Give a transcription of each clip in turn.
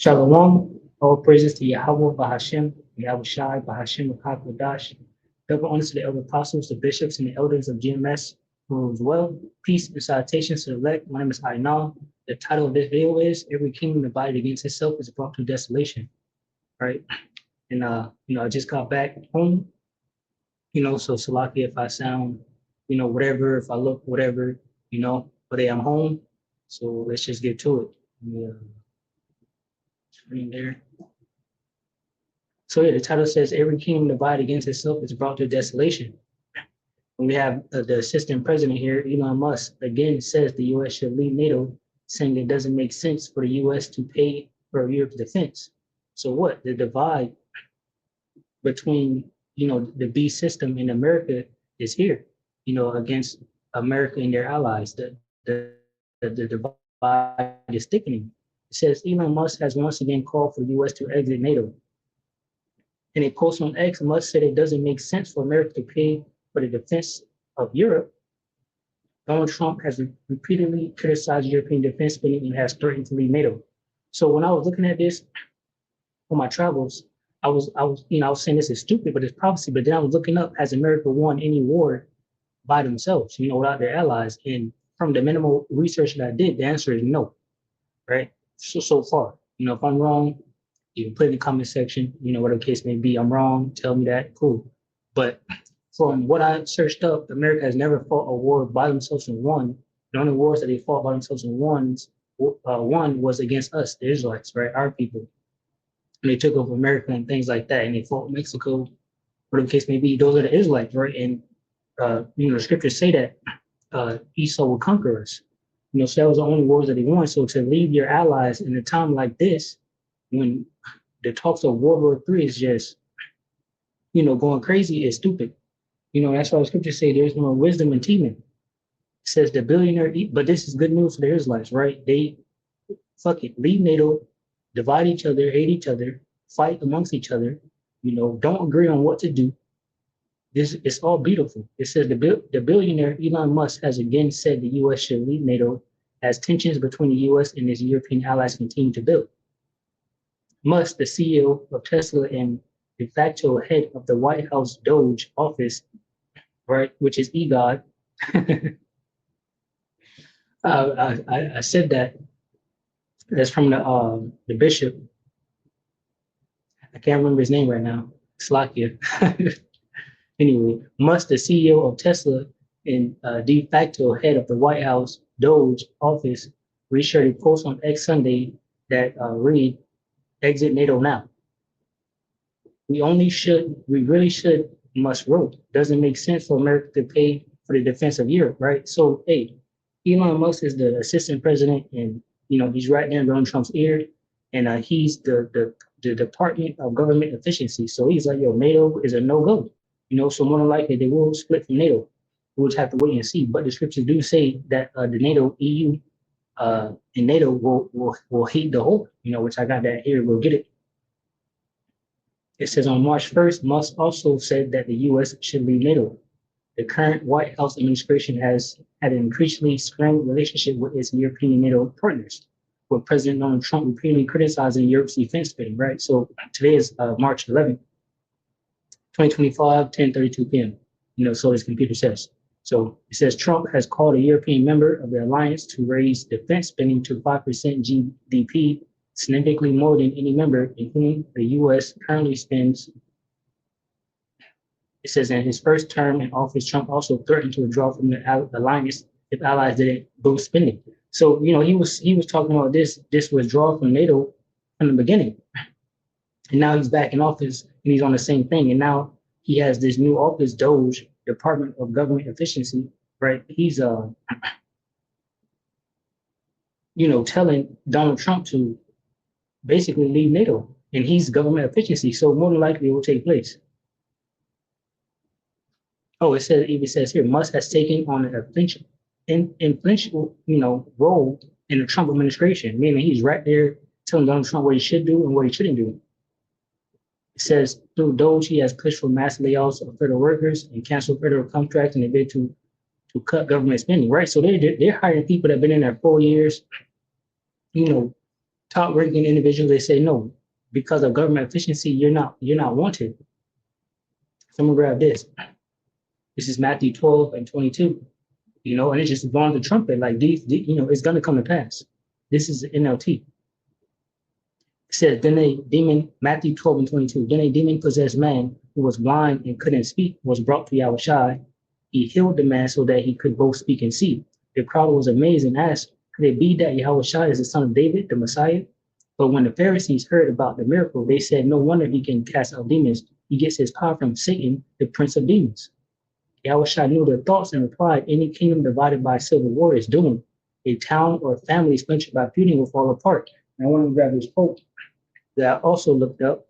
Shalom, all praises to Yahweh Bahashem, Yahweh Shai, Bahashem HaKadosh. Double honors to the elder apostles, the bishops, and the elders of GMS who as well. Peace and salutations to the elect. My name is Ainal. The title of this video is Every Kingdom Divided Against Itself is Brought to Desolation. Right? And I just got back home, so Salaki if I sound, whatever, if I look whatever, but hey, I'm home. So let's just get to it. Screen there. So yeah, the title says every kingdom divided against itself is brought to desolation. And we have the assistant president here, Elon Musk, again says the U.S. should leave NATO, saying it doesn't make sense for the U.S. to pay for Europe's defense. So what? The divide between the B system in America is here, against America and their allies. The divide is thickening. It says Elon Musk has once again called for the U.S. to exit NATO. In a post on X, Musk said it doesn't make sense for America to pay for the defense of Europe. Donald Trump has repeatedly criticized European defense spending and has threatened to leave NATO. So when I was looking at this for my travels, I was saying this is stupid, but it's prophecy. But then I was looking up, has America won any war by themselves, without their allies? And from the minimal research that I did, the answer is no, right? So far, if I'm wrong, you can put in the comment section, whatever the case may be. I'm wrong, tell me that, cool. But from what I searched up, America has never fought a war by themselves and won. The only wars that they fought by themselves and won was against us, the Israelites, right? Our people. And they took over America and things like that. And they fought Mexico, whatever the case may be. Those are the Israelites, right? And, the scriptures say that Esau will conquer us. So that was the only wars that they won. So to leave your allies in a time like this, when the talks of World War III is just, going crazy, is stupid. That's why the scriptures say there's no wisdom in teaming. It says the billionaire, but this is good news for the Israelites, right? They leave NATO, divide each other, hate each other, fight amongst each other, don't agree on what to do. This it's all beautiful. It says the billionaire Elon Musk has again said the U.S. should leave NATO as tensions between the U.S. and its European allies continue to build. Musk, the CEO of Tesla and de facto head of the White House Doge office, right, which is EGOD. I said that. That's from the bishop. I can't remember his name right now. Slakia. Anyway, Musk, the CEO of Tesla and de facto head of the White House Doge office, reshared a post on X Sunday that read, "Exit NATO now. We really should, Musk wrote. Doesn't make sense for America to pay for the defense of Europe," right? So, hey, Elon Musk is the assistant president, and he's right there in Donald Trump's ear, and he's the Department of Government Efficiency. So he's like, yo, NATO is a no-go. So more than likely they will split from NATO. We'll just have to wait and see. But the scriptures do say that the NATO, EU, and NATO will hate the whole, which I got that here. We'll get it. It says on March 1st, Musk also said that the U.S. should leave NATO. The current White House administration has had an increasingly strained relationship with its European NATO partners, with President Donald Trump repeatedly criticizing Europe's defense spending, right? So today is March 11th, 2025, 10:32 p.m., so his computer says. So it says Trump has called a European member of the alliance to raise defense spending to 5% GDP, significantly more than any member, in whom the U.S. currently spends. It says in his first term in office, Trump also threatened to withdraw from the alliance if allies didn't boost spending. So, he was talking about this withdrawal from NATO from the beginning. And now he's back in office and he's on the same thing. And now he has this new office, Doge, Department of Government Efficiency, right? He's, telling Donald Trump to basically leave NATO, and he's government efficiency. So more than likely it will take place. Oh, it says here, Musk has taken on an influential, role in the Trump administration, meaning he's right there telling Donald Trump what he should do and what he shouldn't do. It says through Doge, he has pushed for mass layoffs of federal workers and canceled federal contracts in a bid to cut government spending, right? So they're hiring people that have been in there 4 years, top ranking individuals, they say no, because of government efficiency, you're not wanted. Someone grab this. This is Matthew 12 and 22. And it's just blowing the trumpet like it's gonna come to pass. This is NLT. It says, then a demon, Matthew 12 and 22, then a demon possessed man who was blind and couldn't speak was brought to Yahushua. He healed the man so that he could both speak and see. The crowd was amazed and asked, could it be that Yahushua is the son of David, the Messiah? But when the Pharisees heard about the miracle, they said, no wonder he can cast out demons. He gets his power from Satan, the prince of demons. Yahushua knew their thoughts and replied, any kingdom divided by civil war is doomed. A town or family splintered by feuding will fall apart. And I want to grab this quote that I also looked up.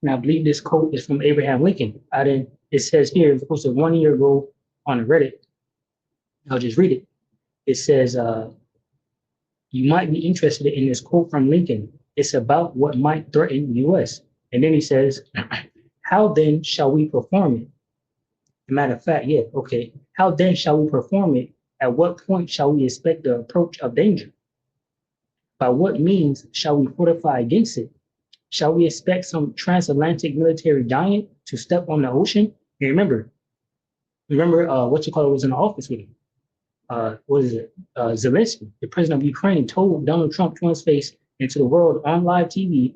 And I believe this quote is from Abraham Lincoln. It says here, it was posted 1 year ago on Reddit. I'll just read it. It says, you might be interested in this quote from Lincoln. It's about what might threaten the US. And then he says, how then shall we perform it? As a matter of fact, yeah, okay. How then shall we perform it? At what point shall we expect the approach of danger? By what means shall we fortify against it? Shall we expect some transatlantic military giant to step on the ocean? And remember, what you call it was in the office with him. Zelensky, the president of Ukraine, told Donald Trump to his face and to the world on live TV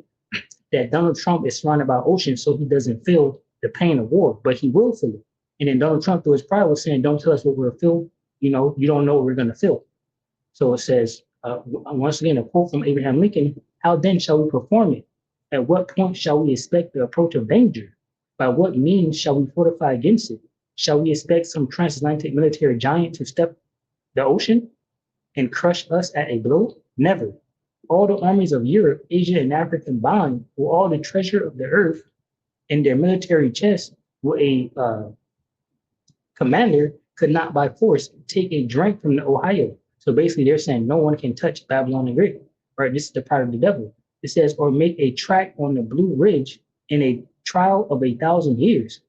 that Donald Trump is surrounded by ocean so he doesn't feel the pain of war, but he will feel it. And then Donald Trump, through his pride, was saying, don't tell us what we'll feel. You don't know what we're going to feel. So it says, once again, a quote from Abraham Lincoln, how then shall we perform it? At what point shall we expect the approach of danger? By what means shall we fortify against it? Shall we expect some transatlantic military giant to step the ocean and crush us at a blow? Never. All the armies of Europe, Asia, and Africa combined, with all the treasure of the earth in their military chest, will a commander could not by force take a drink from the Ohio. So basically they're saying no one can touch Babylon the Great, right? This is the power of the devil. It says, or make a track on the Blue Ridge in a trial of 1,000 years.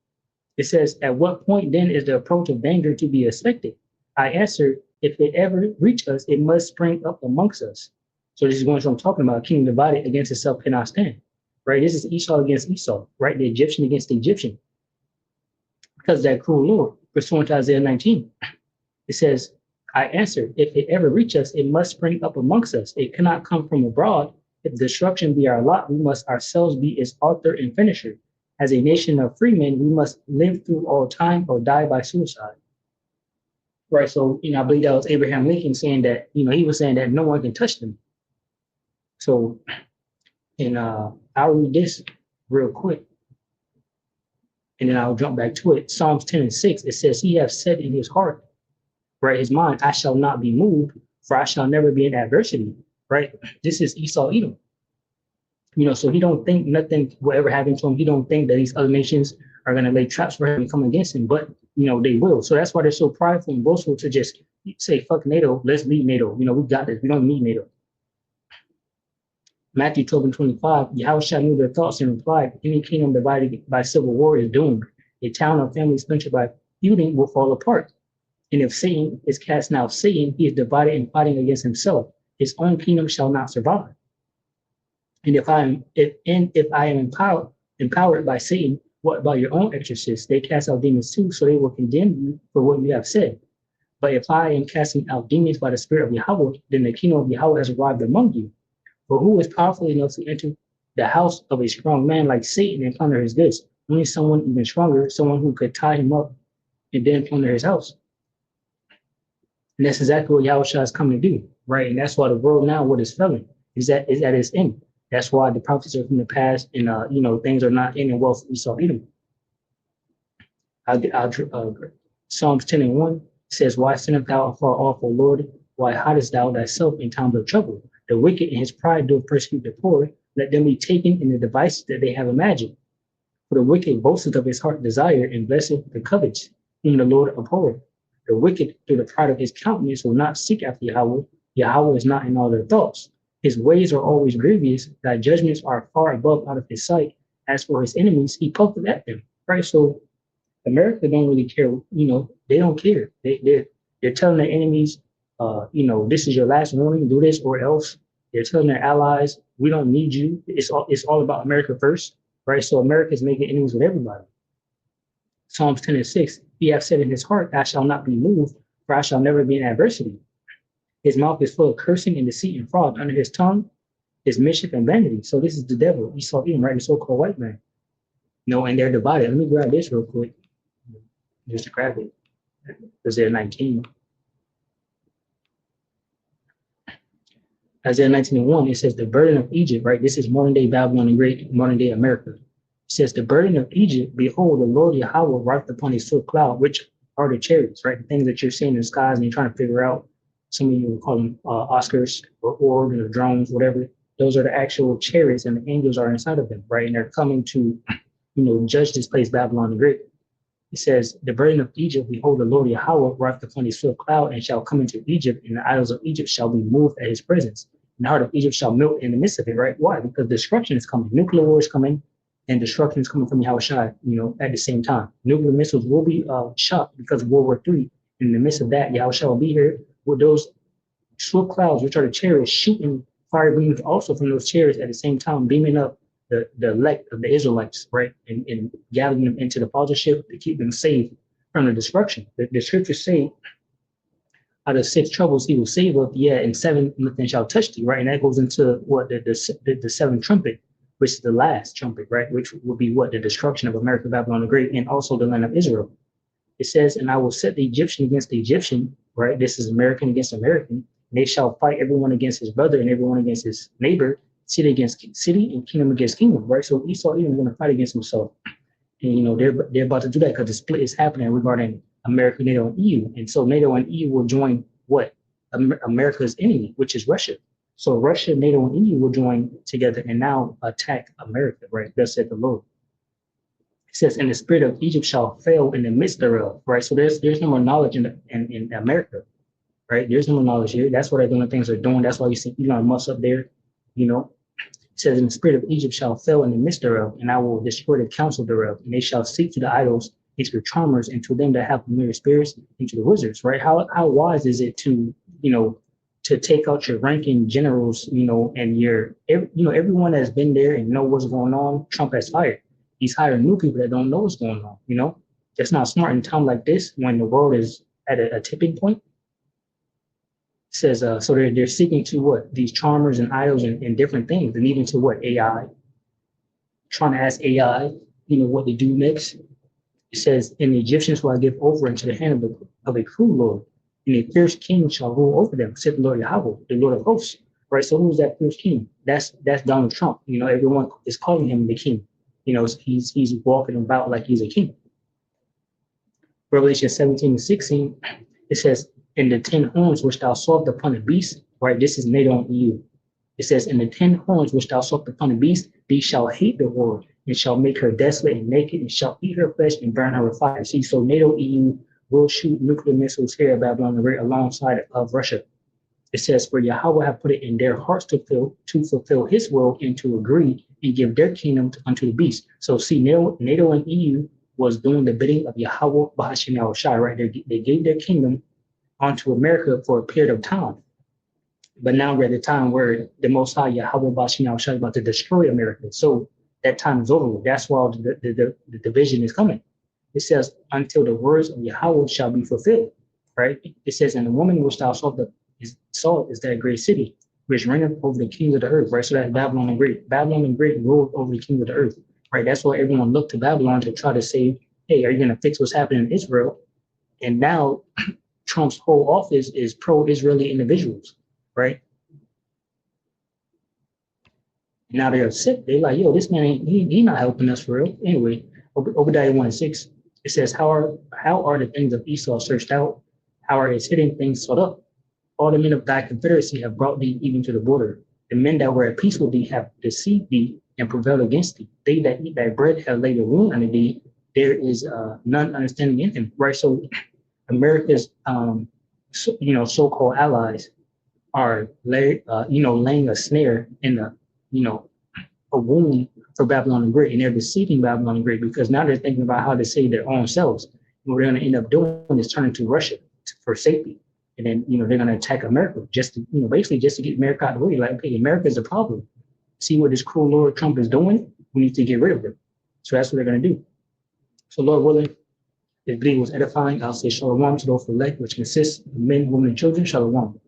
It says, at what point then is the approach of danger to be expected? I answer, if it ever reach us, it must spring up amongst us. So this is what I'm talking about. Kingdom divided against itself cannot stand, right? This is Esau against Esau, right? The Egyptian against the Egyptian. Because that cruel Lord, pursuant to Isaiah 19. It says, I answer, if it ever reach us, it must spring up amongst us. It cannot come from abroad. If destruction be our lot, we must ourselves be its author and finisher. As a nation of free men, we must live through all time or die by suicide. Right, so, I believe that was Abraham Lincoln saying that, he was saying that no one can touch them. So, and I'll read this real quick, and then I'll jump back to it. Psalms 10 and 6, it says, he has said in his heart, right, his mind, I shall not be moved, for I shall never be in adversity, right? This is Esau Edom. So he don't think nothing will ever happen to him. He don't think that these other nations are going to lay traps for him and come against him, but, they will. So that's why they're so prideful and boastful to just say, fuck NATO, let's leave NATO. We got this. We don't need NATO. Matthew 12 and 25, Yahushua knew their thoughts and replied, any kingdom divided by civil war is doomed. A town or family splintered by feuding will fall apart. And if Satan is casting out Satan, he is divided and fighting against himself. His own kingdom shall not survive. And if I am empowered by Satan, what about your own exorcists? They cast out demons too, so they will condemn you for what you have said. But if I am casting out demons by the Spirit of Yahweh, then the kingdom of Yahweh has arrived among you. For who is powerful enough to enter the house of a strong man like Satan and plunder his goods? Only someone even stronger, someone who could tie him up and then plunder his house. And that's exactly what Yahushua is coming to do, right? And that's why the world now, what is failing, is at its end. That's why the prophecies are from the past, and things are not ending well for Esau Edom. Psalms 10 and 1 says, why sinnest thou afar off, O Lord? Why hidest thou thyself in times of trouble? The wicked in his pride do persecute the poor. Let them be taken in the devices that they have imagined. For the wicked boasteth of his heart desire, and blesseth the covetous, whom the Lord abhorreth. The wicked, through the pride of his countenance, will not seek after Yahweh. Yahweh is not in all their thoughts. His ways are always grievous. Thy judgments are far above out of his sight. As for his enemies, he puffeth at them. Right? So America don't really care. They don't care. They're telling their enemies, this is your last warning. Do this or else. They're telling their allies, we don't need you. It's all about America first, right? So America is making enemies with everybody. Psalms 10 and 6, he hath said in his heart, I shall not be moved, for I shall never be in adversity. His mouth is full of cursing and deceit and fraud. Under his tongue is mischief and vanity. So this is the devil, Esau Edom, right? The so-called white man. And they're divided. Let me grab this real quick, just to grab it, because they're 19. Isaiah 19:1, it says the burden of Egypt, right? This is modern day Babylon and great modern day America. It says the burden of Egypt, behold, the Lord Yahweh rideth upon a swift cloud, which are the chariots, right? The things that you're seeing in the skies and you're trying to figure out. Some of you will call them Oscars or orbs or drones, whatever. Those are the actual chariots, and the angels are inside of them, right? And they're coming to, judge this place, Babylon the Great. It says, the burden of Egypt, behold, the Lord Yahweh rideth upon a swift cloud, and shall come into Egypt, and the idols of Egypt shall be moved at his presence. And the heart of Egypt shall melt in the midst of it, right? Why? Because destruction is coming. Nuclear war is coming, and destruction is coming from Yahushua, at the same time. Nuclear missiles will be shot because of World War III. In the midst of that, Yahushua will be here with those swift clouds, which are the chariots, shooting fire beams also from those chariots at the same time, beaming up the elect of the Israelites, right? And gathering them into the fathership to keep them safe from the destruction. The scriptures say, out of 6 troubles he will save us, and 7 nothing shall touch thee, right? And that goes into what the 7th trumpet, which is the last trumpet, right? Which will be what? The destruction of America, Babylon the Great, and also the land of Israel. It says, and I will set the Egyptian against the Egyptian, right? This is American against American. And they shall fight everyone against his brother and everyone against his neighbor, city against city and kingdom against kingdom, right? So Esau even going to fight against himself. And, they're about to do that because the split is happening regarding America, NATO, and EU. And so NATO and EU will join what? America's enemy, which is Russia. So Russia, NATO, and EU will join together and now attack America, right? Thus said the Lord. It says, and the spirit of Egypt shall fail in the midst thereof, right? So there's no more knowledge in America, right? There's no more knowledge here. That's what they're doing, things are doing. That's why you see Elon Musk up there, It says, and the spirit of Egypt shall fail in the midst thereof, and I will destroy the counsel thereof, and they shall seek to the idols, and to the charmers, and to them that have familiar spirits, and to the wizards, right? How wise is it to, to take out your ranking generals, and everyone that's been there and know what's going on, Trump has fired. He's hiring new people that don't know what's going on, It's not smart in a time like this when the world is at a tipping point. It says, so they're seeking to what? These charmers and idols and different things, and even to what? AI. Trying to ask AI, what to do next. It says, and the Egyptians will I give over into the hand of a cruel Lord, and a fierce king shall rule over them, said the Lord Yahweh, the Lord of hosts. Right? So who's that fierce king? That's Donald Trump. Everyone is calling him the king. He's walking about like he's a king. Revelation 17:16, it says, in the 10 horns which thou sawest upon the beast, right? This is NATO and EU. It says, in the 10 horns which thou sawest upon the beast, these shall hate the whore, and shall make her desolate and naked, and shall eat her flesh and burn her with fire. See, so NATO, EU will shoot nuclear missiles here at Babylon the Great alongside of Russia. It says, for Yahweh have put it in their hearts to fulfill his will and to agree and give their kingdom unto the beast. So see, NATO and EU was doing the bidding of Yahweh Bahashim Yahushai, right? They gave their kingdom onto America for a period of time. But now we're at the time where the Most High Yahweh Bahashim Yahushai is about to destroy America. So that time is over with. That's why the division is coming. It says, until the words of Yahweh shall be fulfilled, right? It says, and the woman which thou saw is that great city, which reigneth over the kings of the earth, right? So that's Babylon the Great. Babylon the Great ruled over the kings of the earth, right? That's why everyone looked to Babylon to try to say, hey, are you going to fix what's happening in Israel? And now Trump's whole office is pro-Israeli individuals, right? Now they're upset. They're like, yo, this man, he not helping us for real. Anyway, Obadiah 1:6, it says, how are the things of Esau searched out? How are his hidden things sought up? All the men of thy confederacy have brought thee even to the border. The men that were at peace with thee have deceived thee and prevailed against thee. They that eat thy bread have laid a wound unto thee. There is none understanding in him, right? So America's, so-called allies are, laying a snare in a wound for Babylon the Great, and they're deceiving Babylon the Great because now they're thinking about how to save their own selves. What they're going to end up doing is turning to Russia for safety. And then, they're going to attack America just to, basically just to get America out of the way. Like, okay, America is a problem. See what this cruel Lord Trump is doing? We need to get rid of him. So that's what they're going to do. So Lord willing, if video was edifying, I'll say shalom to those for elect, which consists of men, women, and children. Shalom.